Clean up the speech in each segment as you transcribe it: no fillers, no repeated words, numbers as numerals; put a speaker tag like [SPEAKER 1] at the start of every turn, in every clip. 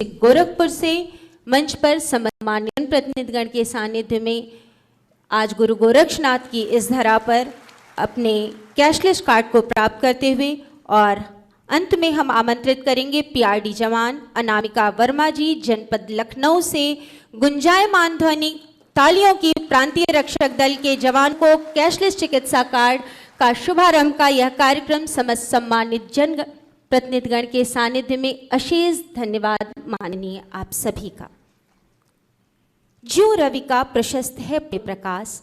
[SPEAKER 1] गोरखपुर से मंच पर सम्मानित प्रतिनिधिगण के सानिध्य में आज गुरु गोरक्षनाथ की इस धरा पर अपने कैशलेस कार्ड को प्राप्त करते हुए और अंत में हम आमंत्रित करेंगे पीआरडी जवान अनामिका वर्मा जी, जनपद लखनऊ से गुंजायमान ध्वनि तालियों की प्रांतीय रक्षक दल के जवान को कैशलेस चिकित्सा कार्ड का शुभारंभ का यह कार्यक्रम समस्त सम्मानित जन प्रतिनिधिगण के सानिध्य में अशेष धन्यवाद माननीय आप सभी का। ज्यों रवि का प्रशस्त है प्रकाश,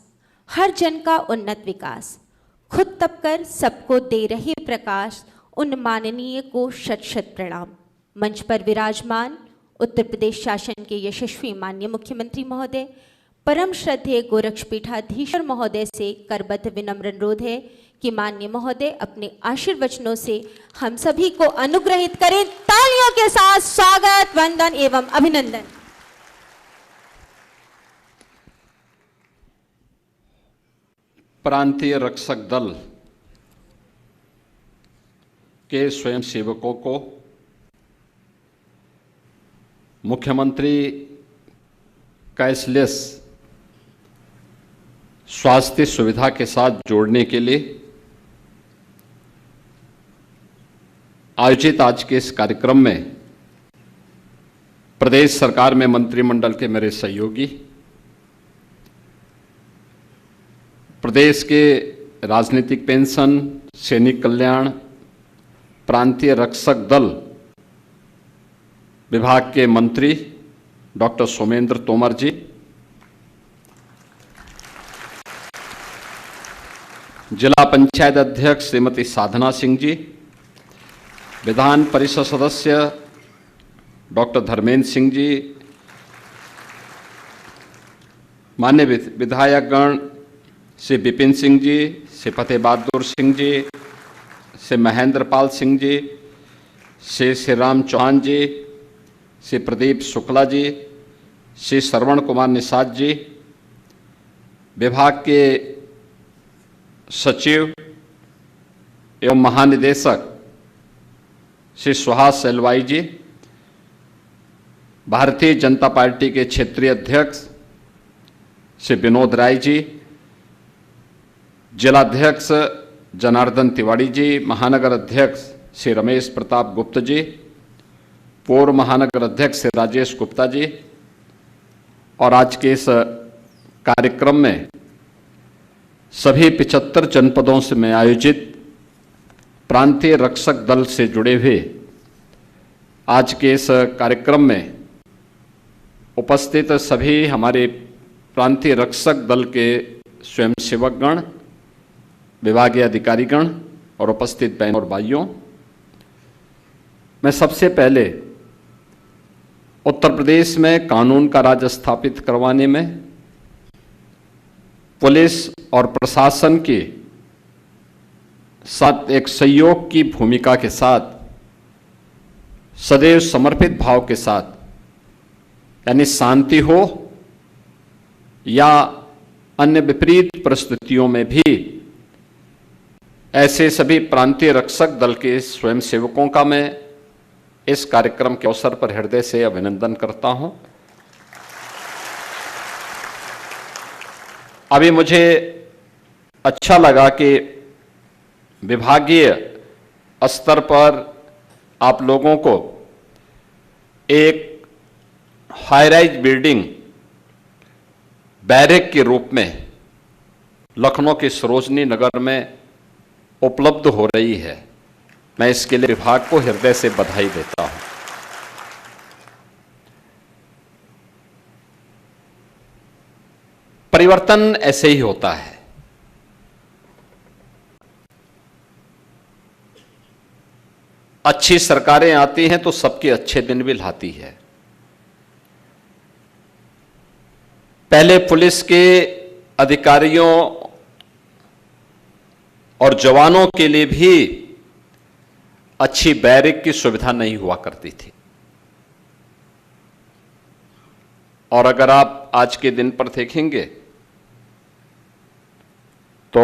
[SPEAKER 1] हर जन का उन्नत विकास, खुद तप कर सबको दे रहे प्रकाश, उन माननीय को शत शत प्रणाम। मंच पर विराजमान उत्तर प्रदेश शासन के यशस्वी माननीय मुख्यमंत्री महोदय, परम श्रद्धेय गोरक्षपीठाधीश्वर महोदय से करबद्ध विनम्र अनुरोध है कि माननीय महोदय अपने आशीर्वचनों से हम सभी को अनुग्रहित करें। तालियों के साथ स्वागत, वंदन एवं अभिनंदन।
[SPEAKER 2] प्रांतीय रक्षक दल के स्वयंसेवकों को मुख्यमंत्री कैशलेस स्वास्थ्य सुविधा के साथ जोड़ने के लिए आयोजित आज के इस कार्यक्रम में प्रदेश सरकार में मंत्रिमंडल के मेरे सहयोगी, प्रदेश के राजनीतिक पेंशन, सैनिक कल्याण, प्रांतीय रक्षक दल विभाग के मंत्री डॉक्टर सोमेंद्र तोमर जी, जिला पंचायत अध्यक्ष श्रीमती साधना सिंह जी, विधान परिषद सदस्य डॉक्टर धर्मेंद्र सिंह जी, माननीय विधायकगण श्री विपिन सिंह जी, श्री फतेह बहादुर सिंह जी, श्री महेंद्र पाल सिंह जी, श्री राम चौहान जी, श्री प्रदीप शुक्ला जी, श्री श्रवण कुमार निषाद जी, विभाग के सचिव एवं महानिदेशक श्री सुहास सेलवाई जी, भारतीय जनता पार्टी के क्षेत्रीय अध्यक्ष श्री विनोद राय जी, जिलाध्यक्ष जनार्दन तिवारी जी, महानगर अध्यक्ष श्री रमेश प्रताप गुप्त जी, पूर्व महानगर अध्यक्ष श्री राजेश गुप्ता जी, और आज के इस कार्यक्रम में सभी 75 जनपदों से में आयोजित प्रांतीय रक्षक दल से जुड़े हुए आज के इस कार्यक्रम में उपस्थित सभी हमारे प्रांतीय रक्षक दल के स्वयंसेवकगण, विभागीय अधिकारीगण और उपस्थित बहनों और भाइयों, मैं सबसे पहले उत्तर प्रदेश में कानून का राज स्थापित करवाने में पुलिस और प्रशासन के साथ एक सहयोग की भूमिका के साथ सदैव समर्पित भाव के साथ, यानी शांति हो या अन्य विपरीत परिस्थितियों में भी ऐसे सभी प्रांतीय रक्षक दल के स्वयंसेवकों का मैं इस कार्यक्रम के अवसर पर हृदय से अभिनंदन करता हूं। अभी मुझे अच्छा लगा कि विभागीय स्तर पर आप लोगों को एक हाई-राइज बिल्डिंग बैरक के रूप में लखनऊ के सरोजनी नगर में उपलब्ध हो रही है। मैं इसके लिए विभाग को हृदय से बधाई देता हूं। परिवर्तन ऐसे ही होता है। अच्छी सरकारें आती हैं तो सबके अच्छे दिन भी लाती है। पहले पुलिस के अधिकारियों और जवानों के लिए भी अच्छी बैरक की सुविधा नहीं हुआ करती थी, और अगर आप आज के दिन पर देखेंगे तो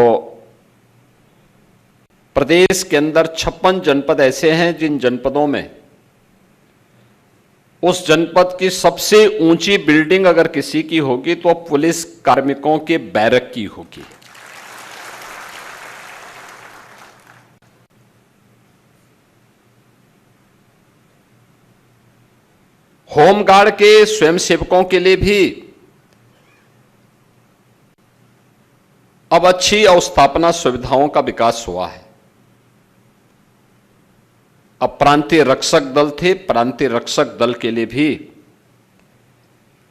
[SPEAKER 2] प्रदेश के अंदर 56 जनपद ऐसे हैं जिन जनपदों में उस जनपद की सबसे ऊंची बिल्डिंग अगर किसी की होगी तो पुलिस कार्मिकों के बैरक की होगी। होमगार्ड के स्वयंसेवकों के लिए भी अब अच्छी अवस्थापना सुविधाओं का विकास हुआ है। अब प्रांतीय रक्षक दल थे, प्रांतीय रक्षक दल के लिए भी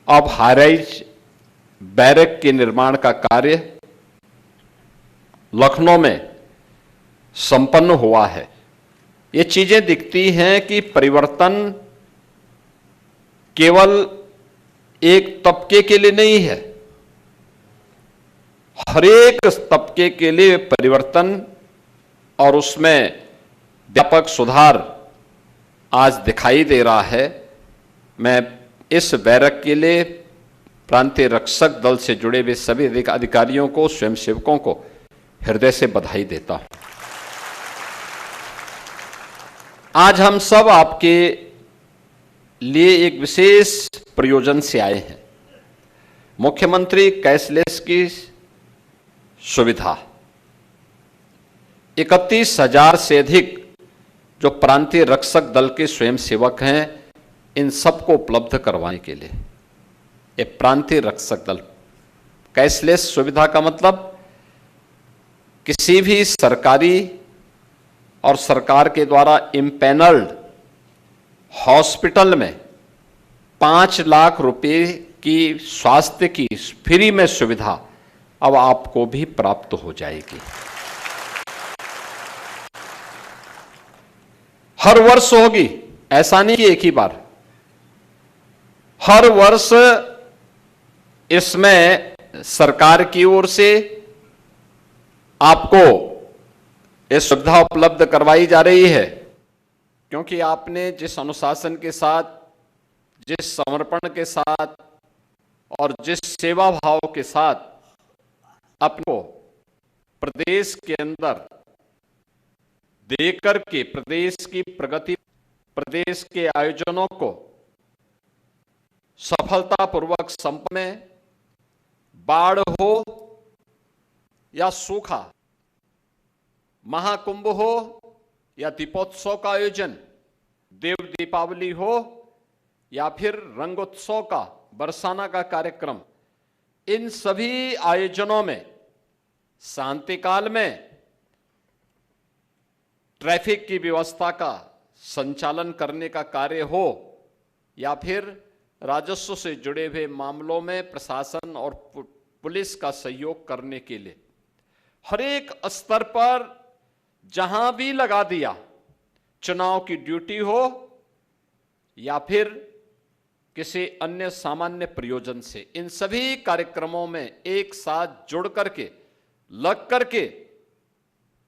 [SPEAKER 2] अब हाईराइज बैरक के निर्माण का कार्य लखनऊ में संपन्न हुआ है। ये चीजें दिखती हैं कि परिवर्तन केवल एक तबके के लिए नहीं है, हर एक तबके के लिए परिवर्तन और उसमें व्यापक सुधार आज दिखाई दे रहा है। मैं इस बैरक के लिए प्रांतीय रक्षक दल से जुड़े हुए सभी अधिकारियों को, स्वयंसेवकों को हृदय से बधाई देता हूं। आज हम सब आपके लिए एक विशेष प्रयोजन से आए हैं। मुख्यमंत्री कैशलेस की सुविधा 31,000 से अधिक जो प्रांतीय रक्षक दल के स्वयंसेवक हैं, इन सबको उपलब्ध करवाने के लिए ये प्रांतीय रक्षक दल कैशलेस सुविधा का मतलब किसी भी सरकारी और सरकार के द्वारा इम्पैनल्ड हॉस्पिटल में 5 लाख रुपए की स्वास्थ्य की फ्री में सुविधा अब आपको भी प्राप्त हो जाएगी। हर वर्ष होगी, ऐसा नहीं कि एक ही बार, हर वर्ष इसमें सरकार की ओर से आपको यह सुविधा उपलब्ध करवाई जा रही है, क्योंकि आपने जिस अनुशासन के साथ, जिस समर्पण के साथ और जिस सेवा भाव के साथ अपने प्रदेश के अंदर देकर के प्रदेश की प्रगति, प्रदेश के आयोजनों को सफलतापूर्वक संपन्न, बाढ़ हो या सूखा, महाकुंभ हो या दीपोत्सव का आयोजन, देव दीपावली हो या फिर रंगोत्सव का, बरसाना का कार्यक्रम, इन सभी आयोजनों में शांति काल में ट्रैफिक की व्यवस्था का संचालन करने का कार्य हो या फिर राजस्व से जुड़े हुए मामलों में प्रशासन और पुलिस का सहयोग करने के लिए हर एक स्तर पर जहां भी लगा दिया, चुनाव की ड्यूटी हो या फिर किसी अन्य सामान्य प्रयोजन से, इन सभी कार्यक्रमों में एक साथ जुड़ करके, लग करके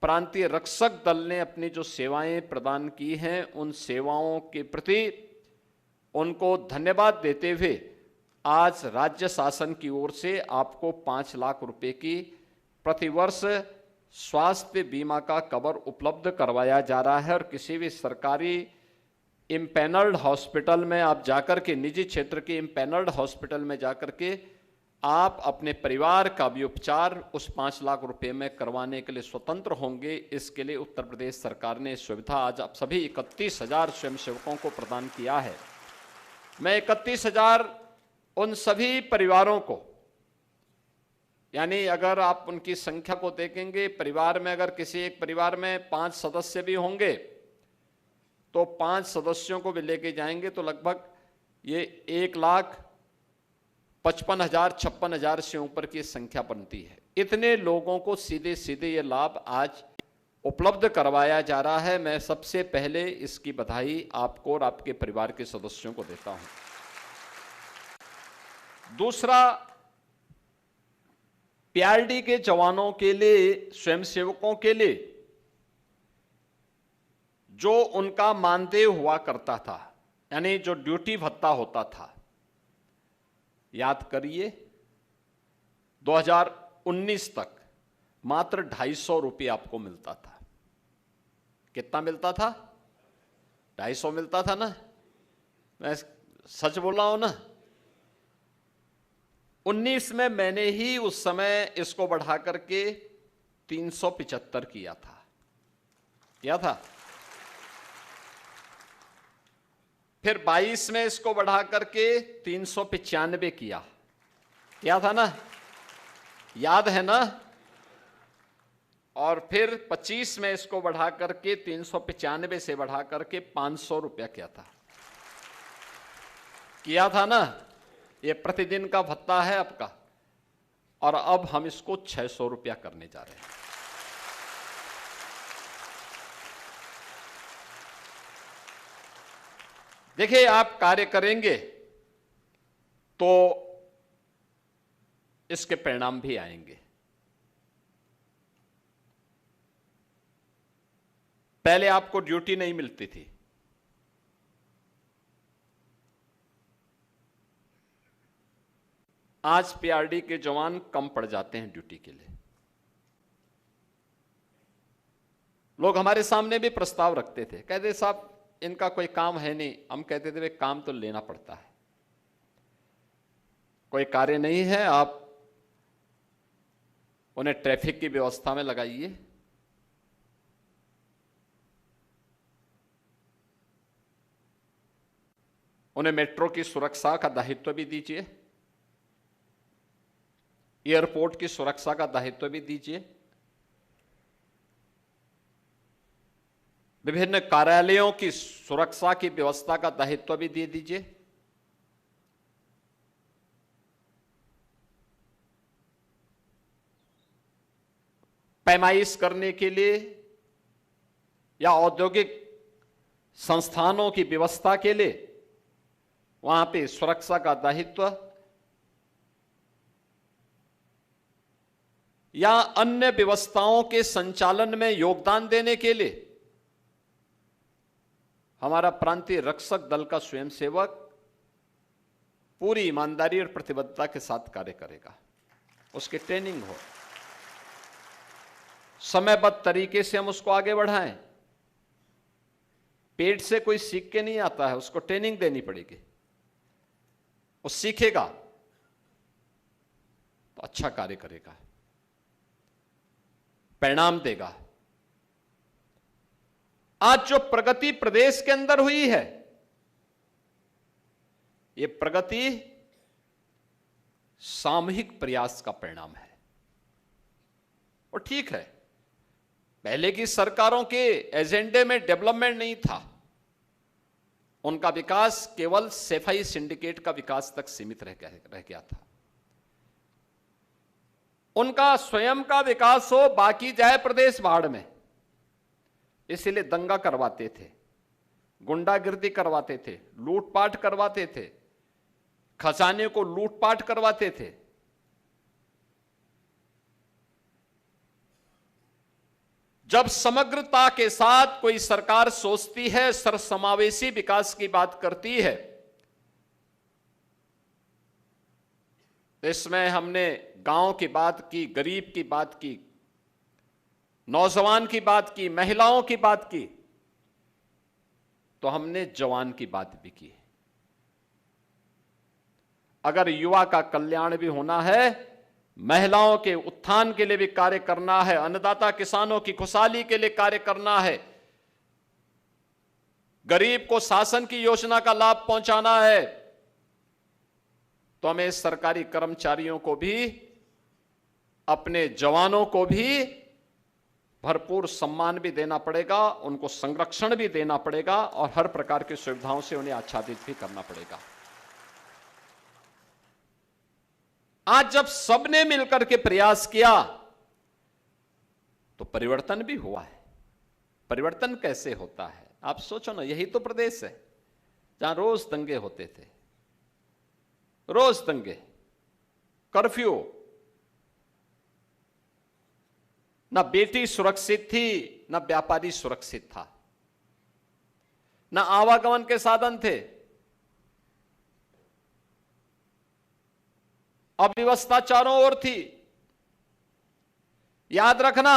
[SPEAKER 2] प्रांतीय रक्षक दल ने अपनी जो सेवाएं प्रदान की हैं, उन सेवाओं के प्रति उनको धन्यवाद देते हुए आज राज्य शासन की ओर से आपको 5 लाख रुपए की प्रतिवर्ष स्वास्थ्य बीमा का कवर उपलब्ध करवाया जा रहा है। और किसी भी सरकारी इम्पैनल्ड हॉस्पिटल में आप जाकर के, निजी क्षेत्र के इम्पैनल्ड हॉस्पिटल में जाकर के आप अपने परिवार का भी उपचार उस 5 लाख रुपए में करवाने के लिए स्वतंत्र होंगे। इसके लिए उत्तर प्रदेश सरकार ने सुविधा आज आप सभी 31,000 स्वयंसेवकों को प्रदान किया है। मैं 31,000 उन सभी परिवारों को, यानी अगर आप उनकी संख्या को देखेंगे, परिवार में अगर किसी एक परिवार में 5 सदस्य भी होंगे तो 5 सदस्यों को भी लेके जाएंगे तो लगभग ये 1,55,000 56,000 से ऊपर की संख्या बनती है। इतने लोगों को सीधे सीधे ये लाभ आज उपलब्ध करवाया जा रहा है। मैं सबसे पहले इसकी बधाई आपको और आपके परिवार के सदस्यों को देता हूं। दूसरा, पीआरडी के जवानों के लिए, स्वयंसेवकों के लिए जो उनका मानदेय हुआ करता था, यानी जो ड्यूटी भत्ता होता था, याद करिए 2019 तक मात्र 250 रुपये आपको मिलता था। कितना मिलता था? 250 मिलता था ना। मैं सच बोल रहा हूं ना। 19 में मैंने ही उस समय इसको बढ़ा करके 375 किया था। फिर 22 में इसको बढ़ा करके 395 किया था ना, याद है ना। और फिर 25 में इसको बढ़ा करके 395 से बढ़ा करके 500 रुपया किया था ना। ये प्रतिदिन का भत्ता है आपका, और अब हम इसको 600 रुपया करने जा रहे हैं। देखिए, आप कार्य करेंगे तो इसके परिणाम भी आएंगे। पहले आपको ड्यूटी नहीं मिलती थी, आज पीआरडी के जवान कम पड़ जाते हैं ड्यूटी के लिए। लोग हमारे सामने भी प्रस्ताव रखते थे, कहते साहब इनका कोई काम है नहीं। हम कहते थे वे काम तो लेना पड़ता है, कोई कार्य नहीं है, आप उन्हें ट्रैफिक की व्यवस्था में लगाइए, उन्हें मेट्रो की सुरक्षा का दायित्व भी दीजिए, एयरपोर्ट की सुरक्षा का दायित्व भी दीजिए, विभिन्न कार्यालयों की सुरक्षा की व्यवस्था का दायित्व भी दे दीजिए। पैमाइश करने के लिए या औद्योगिक संस्थानों की व्यवस्था के लिए वहां पे सुरक्षा का दायित्व, या अन्य व्यवस्थाओं के संचालन में योगदान देने के लिए हमारा प्रांतीय रक्षक दल का स्वयंसेवक पूरी ईमानदारी और प्रतिबद्धता के साथ कार्य करेगा। उसकी ट्रेनिंग हो, समयबद्ध तरीके से हम उसको आगे बढ़ाएं। पेट से कोई सीख के नहीं आता है, उसको ट्रेनिंग देनी पड़ेगी। वो सीखेगा तो अच्छा कार्य करेगा, परिणाम देगा। आज जो प्रगति प्रदेश के अंदर हुई है, ये प्रगति सामूहिक प्रयास का परिणाम है। और ठीक है, पहले की सरकारों के एजेंडे में डेवलपमेंट नहीं था, उनका विकास केवल सफाई सिंडिकेट का विकास तक सीमित रह गया था। उनका स्वयं का विकास हो, बाकी जाए प्रदेश बाढ़ में, इसीलिए दंगा करवाते थे, गुंडागिर्दी करवाते थे, लूटपाट करवाते थे, खजाने को लूटपाट करवाते थे। जब समग्रता के साथ कोई सरकार सोचती है, सर्वसमावेशी विकास की बात करती है, इसमें हमने गांव की बात की, गरीब की बात की, नौजवान की बात की, महिलाओं की बात की, तो हमने जवान की बात भी की। अगर युवा का कल्याण भी होना है, महिलाओं के उत्थान के लिए भी कार्य करना है, अन्नदाता किसानों की खुशहाली के लिए कार्य करना है, गरीब को शासन की योजना का लाभ पहुंचाना है, तो हमें सरकारी कर्मचारियों को भी, अपने जवानों को भी भरपूर सम्मान भी देना पड़ेगा, उनको संरक्षण भी देना पड़ेगा, और हर प्रकार की सुविधाओं से उन्हें आच्छादित भी करना पड़ेगा। आज जब सबने मिलकर के प्रयास किया तो परिवर्तन भी हुआ है। परिवर्तन कैसे होता है आप सोचो ना, यही तो प्रदेश है जहां रोज दंगे होते थे, रोज दंगे, कर्फ्यू, ना बेटी सुरक्षित थी, ना व्यापारी सुरक्षित था, ना आवागमन के साधन थे, अव्यवस्था चारों ओर थी। याद रखना,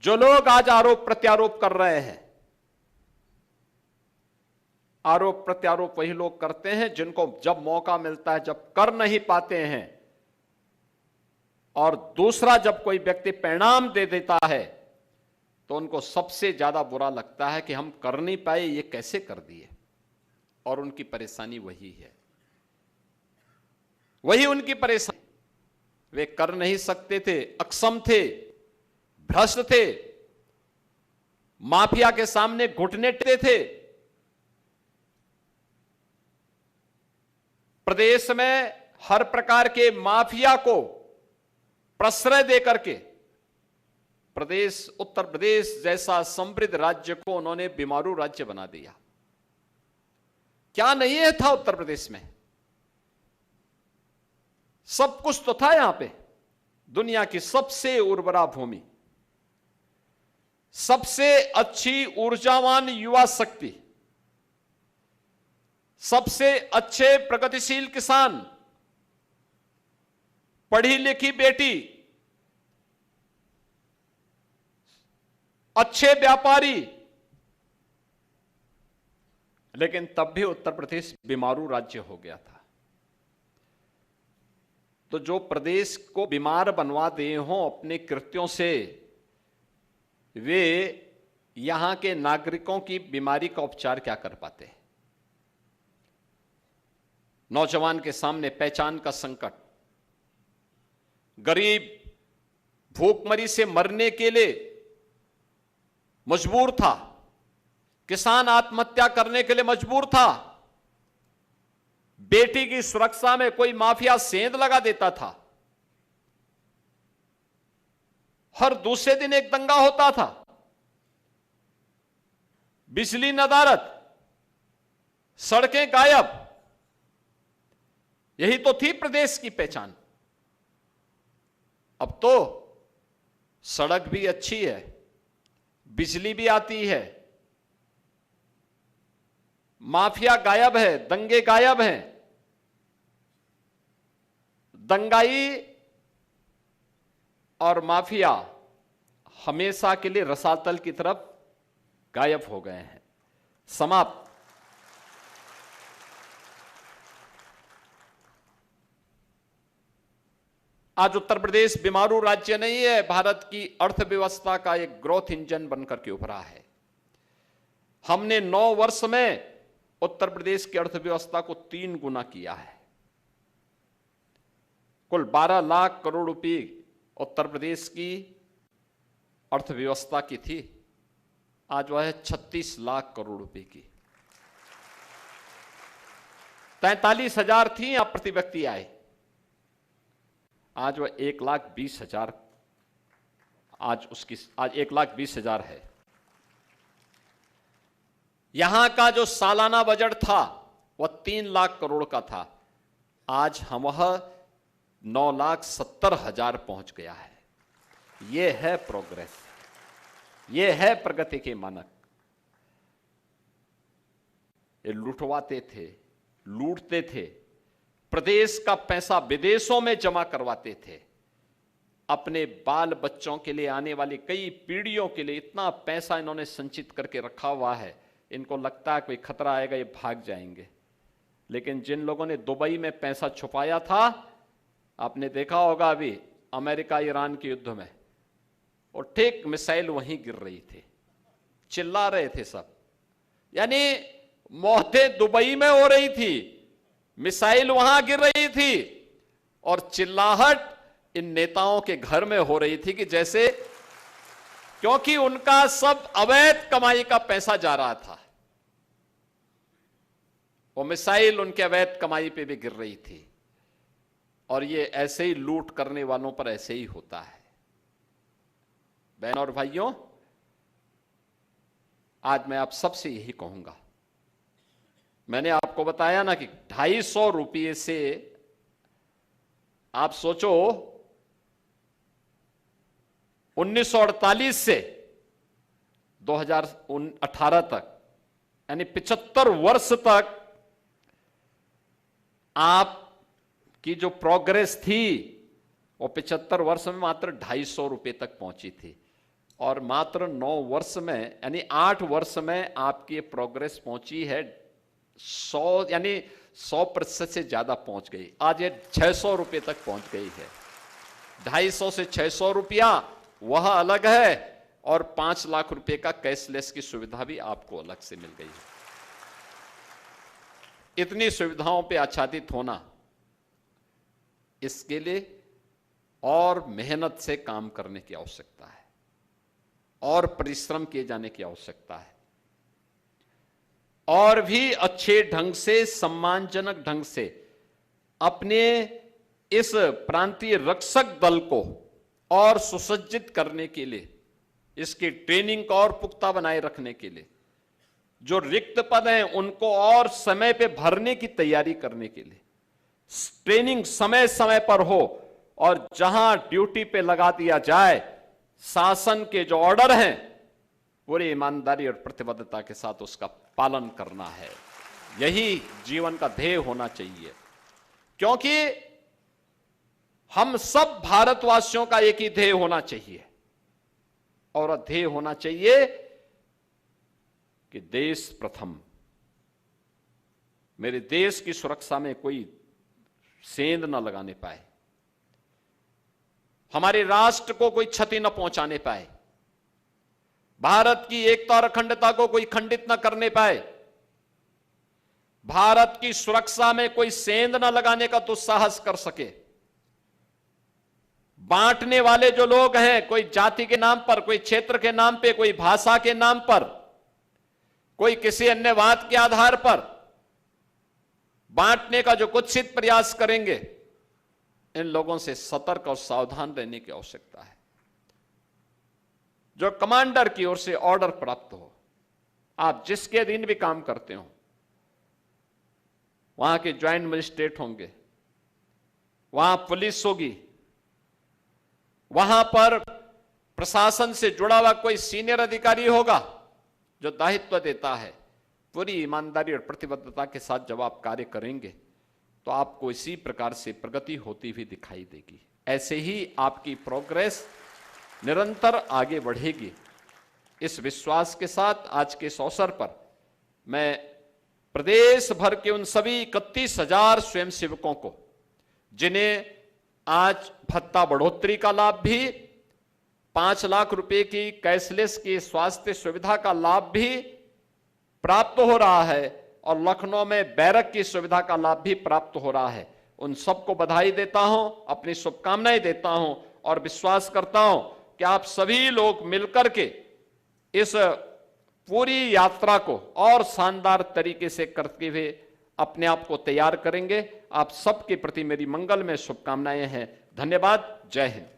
[SPEAKER 2] जो लोग आज आरोप प्रत्यारोप कर रहे हैं, आरोप प्रत्यारोप वही लोग करते हैं जिनको जब मौका मिलता है, जब कर नहीं पाते हैं, और दूसरा जब कोई व्यक्ति परिणाम दे देता है तो उनको सबसे ज्यादा बुरा लगता है कि हम कर नहीं पाए, ये कैसे कर दिए। और उनकी परेशानी वही है, वही उनकी परेशानी। वे कर नहीं सकते थे, अक्षम थे, भ्रष्ट थे, माफिया के सामने घुटने टेकते थे। प्रदेश में हर प्रकार के माफिया को प्रश्रय देकर के प्रदेश, उत्तर प्रदेश जैसा समृद्ध राज्य को उन्होंने बीमारू राज्य बना दिया। क्या नहीं है था उत्तर प्रदेश में? सब कुछ तो था यहां पे। दुनिया की सबसे उर्वरा भूमि, सबसे अच्छी ऊर्जावान युवा शक्ति, सबसे अच्छे प्रगतिशील किसान, पढ़ी लिखी बेटी, अच्छे व्यापारी, लेकिन तब भी उत्तर प्रदेश बीमारू राज्य हो गया था। तो जो प्रदेश को बीमार बनवा दिए हों अपने कृत्यों से, वे यहां के नागरिकों की बीमारी का उपचार क्या कर पाते हैं? नौजवान के सामने पहचान का संकट, गरीब भूखमरी से मरने के लिए मजबूर था, किसान आत्महत्या करने के लिए मजबूर था, बेटी की सुरक्षा में कोई माफिया सेंध लगा देता था, हर दूसरे दिन एक दंगा होता था, बिजली नदारद, सड़कें गायब। यही तो थी प्रदेश की पहचान। अब तो सड़क भी अच्छी है, बिजली भी आती है, माफिया गायब है, दंगे गायब हैं, दंगाई और माफिया हमेशा के लिए रसातल की तरफ गायब हो गए हैं, समाप्त। आज उत्तर प्रदेश बीमारू राज्य नहीं है, भारत की अर्थव्यवस्था का एक ग्रोथ इंजन बनकर के उभरा है। हमने 9 वर्ष में उत्तर प्रदेश की अर्थव्यवस्था को 3 गुना किया है। कुल 12 लाख करोड़ रुपए उत्तर प्रदेश की अर्थव्यवस्था की थी, आज वह है 36 लाख करोड़ रुपए की। 43,000 थी यहां प्रति व्यक्ति आय, आज वह 1,20,000, आज 1,20,000 है। यहां का जो सालाना बजट था वह 3 लाख करोड़ का था, आज हम वह 9,70,000 पहुंच गया है। यह है प्रोग्रेस, यह है प्रगति के मानक। ये लुटवाते थे, लूटते थे, प्रदेश का पैसा विदेशों में जमा करवाते थे, अपने बाल बच्चों के लिए, आने वाली कई पीढ़ियों के लिए इतना पैसा इन्होंने संचित करके रखा हुआ है, इनको लगता है कोई खतरा आएगा ये भाग जाएंगे। लेकिन जिन लोगों ने दुबई में पैसा छुपाया था, आपने देखा होगा अभी अमेरिका ईरान के युद्ध में, और ठीक मिसाइल वहीं गिर रही थी, चिल्ला रहे थे सब, यानी मौतें दुबई में हो रही थी, मिसाइल वहां गिर रही थी, और चिल्लाहट इन नेताओं के घर में हो रही थी कि जैसे, क्योंकि उनका सब अवैध कमाई का पैसा जा रहा था, वो मिसाइल उनके अवैध कमाई पे भी गिर रही थी। और ये ऐसे ही लूट करने वालों पर ऐसे ही होता है। बहन और भाइयों, आज मैं आप सबसे यही कहूंगा, मैंने आपको बताया ना कि 250 रुपये से, आप सोचो 1948 से 2018 तक, यानी 75 वर्ष तक आपकी जो प्रोग्रेस थी वो 75 वर्ष में मात्र 250 रुपये तक पहुंची थी, और मात्र 9 वर्ष में, यानी 8 वर्ष में आपकी प्रोग्रेस पहुंची है 100 यानी 100% से ज्यादा पहुंच गई। आज ये 600 रुपए तक पहुंच गई है। 250 से 600 रुपया वह अलग है, और 5 लाख रुपए का कैशलेस की सुविधा भी आपको अलग से मिल गई है। इतनी सुविधाओं पे आच्छादित होना, इसके लिए और मेहनत से काम करने की आवश्यकता है और परिश्रम किए जाने की आवश्यकता है, और भी अच्छे ढंग से, सम्मानजनक ढंग से अपने इस प्रांतीय रक्षक दल को और सुसज्जित करने के लिए, इसकी ट्रेनिंग को और पुख्ता बनाए रखने के लिए, जो रिक्त पद हैं उनको और समय पे भरने की तैयारी करने के लिए ट्रेनिंग समय समय पर हो, और जहां ड्यूटी पे लगा दिया जाए, शासन के जो ऑर्डर हैं पूरी ईमानदारी और प्रतिबद्धता के साथ उसका पालन करना है। यही जीवन का ध्येय होना चाहिए, क्योंकि हम सब भारतवासियों का एक ही ध्येय होना चाहिए, और ध्येय होना चाहिए कि देश प्रथम। मेरे देश की सुरक्षा में कोई सेंध न लगाने पाए, हमारे राष्ट्र को कोई क्षति न पहुंचाने पाए, भारत की एकता और अखंडता को कोई खंडित न करने पाए, भारत की सुरक्षा में कोई सेंध न लगाने का दुस्साहस कर सके। बांटने वाले जो लोग हैं, कोई जाति के नाम पर, कोई क्षेत्र के नाम पे, कोई भाषा के नाम पर, कोई किसी अन्य बात के आधार पर बांटने का जो कुत्सित प्रयास करेंगे, इन लोगों से सतर्क और सावधान रहने की आवश्यकता है। जो कमांडर की ओर से ऑर्डर प्राप्त हो, आप जिसके अधीन भी काम करते हो, वहां के ज्वाइंट मजिस्ट्रेट होंगे, वहां पुलिस होगी, वहां पर प्रशासन से जुड़ा हुआ कोई सीनियर अधिकारी होगा जो दायित्व देता है, पूरी ईमानदारी और प्रतिबद्धता के साथ जब आप कार्य करेंगे तो आपको इसी प्रकार से प्रगति होती हुई दिखाई देगी। ऐसे ही आपकी प्रोग्रेस निरंतर आगे बढ़ेगी। इस विश्वास के साथ आज के इस अवसर पर मैं प्रदेश भर के उन सभी 31,000 स्वयंसेवकों को, जिन्हें आज भत्ता बढ़ोतरी का लाभ भी, 5 लाख रुपए की कैशलेस की स्वास्थ्य सुविधा का लाभ भी प्राप्त हो रहा है, और लखनऊ में बैरक की सुविधा का लाभ भी प्राप्त हो रहा है, उन सबको बधाई देता हूं, अपनी शुभकामनाएं देता हूं, और विश्वास करता हूं कि आप सभी लोग मिलकर के इस पूरी यात्रा को और शानदार तरीके से करते हुए अपने आप को तैयार करेंगे। आप सबके प्रति मेरी मंगलमय शुभकामनाएं हैं। धन्यवाद। जय हिंद।